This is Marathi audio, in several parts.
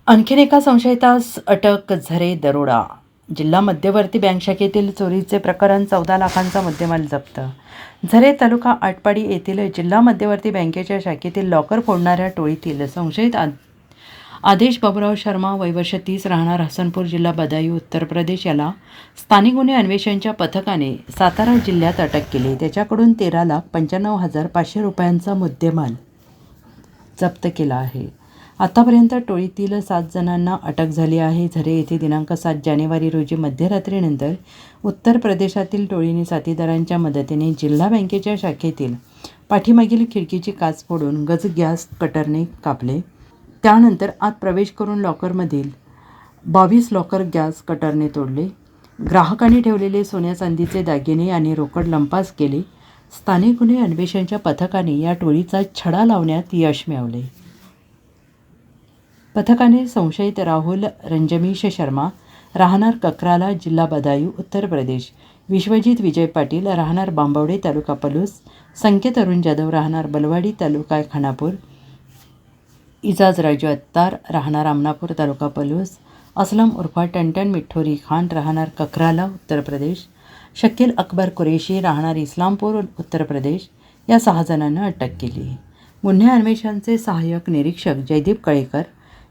आणखीन एका संशयितास अटक. झरे दरोडा. जिल्हा मध्यवर्ती बँक शाखेतील चोरीचे प्रकरण. 14 लाखांचा मुद्देमाल जप्त. झरे तालुका आटपाडी येथील जिल्हा मध्यवर्ती बँकेच्या शाखेतील लॉकर फोडणाऱ्या टोळीतील संशयित आदेश बाबूराव शर्मा वय वर्ष 30 राहणार हसनपूर जिल्हा बदायूं उत्तर प्रदेश याला स्थानिक गुन्हे अन्वेषणच्या पथकाने सातारा जिल्ह्यात अटक केली. त्याच्याकडून 13,95,500 रुपयांचा मुद्देमाल जप्त केला आहे. आतापर्यंत टोळीतील 7 जणांना अटक झाली आहे. झरे येथे दिनांक 7 जानेवारी रोजी मध्यरात्रीनंतर उत्तर प्रदेशातील टोळीने साथीदारांच्या मदतीने जिल्हा बँकेच्या शाखेतील पाठीमागील खिडकीची काच फोडून गज गॅस कटरने कापले. त्यानंतर आत प्रवेश करून लॉकरमधील 22 लॉकर गॅस कटरने तोडले. ग्राहकांनी ठेवलेले सोन्या चांदीचे दागिने आणि रोकड लंपास केले. स्थानिक गुन्हे अन्वेषणच्या पथकाने या टोळीचा छडा लावण्यात यश मिळवले. पथकाने संशयित राहुल रंजमेश शर्मा राहणार ककराला जिल्हा बदायूं उत्तर प्रदेश, विश्वजित विजय पाटील राहणार बांबवडे तालुका पलूस, संकेत अरुण जाधव राहणार बलवाडी तालुका खानापूर, इजाज राजू अत्तार राहणार आमनापूर तालुका पलूस, असलम उर्फा टनटन मिठोरी खान राहणार ककराला उत्तर प्रदेश, शकील अकबर कुरेशी राहणार इस्लामपूर उत्तर प्रदेश या 6 जणांना अटक केली. गुन्हे अन्वेषणाचे सहाय्यक निरीक्षक जयदीप कळेकर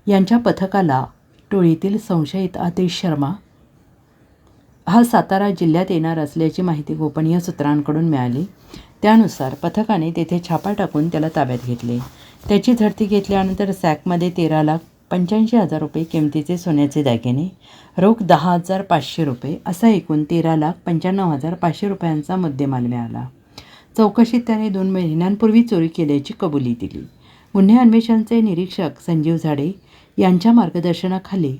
यांच्या पथकाला टोळीतील संशयित आदेश शर्मा हा सातारा जिल्ह्यात येणार असल्याची माहिती गोपनीय सूत्रांकडून मिळाली. त्यानुसार पथकाने तेथे छापा टाकून त्याला ताब्यात घेतले. त्याची झडती घेतल्यानंतर सॅकमध्ये 13,85,000 रुपये किमतीचे सोन्याचे दागिने, रोख 10,500 रुपये असा एकूण 13,95,500 रुपयांचा मुद्देमाल मिळाला. चौकशीत त्याने 2 महिन्यांपूर्वी चोरी केल्याची कबुली दिली. गुन्हे अन्वेषणाचे निरीक्षक संजीव झाडे यांच्या मार्गदर्शनाखाली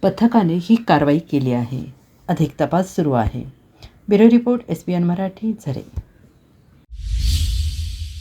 पथकाने ही कारवाई केली आहे. अधिक तपास सुरू आहे. ब्युरो रिपोर्ट, SBN मराठी, झरे.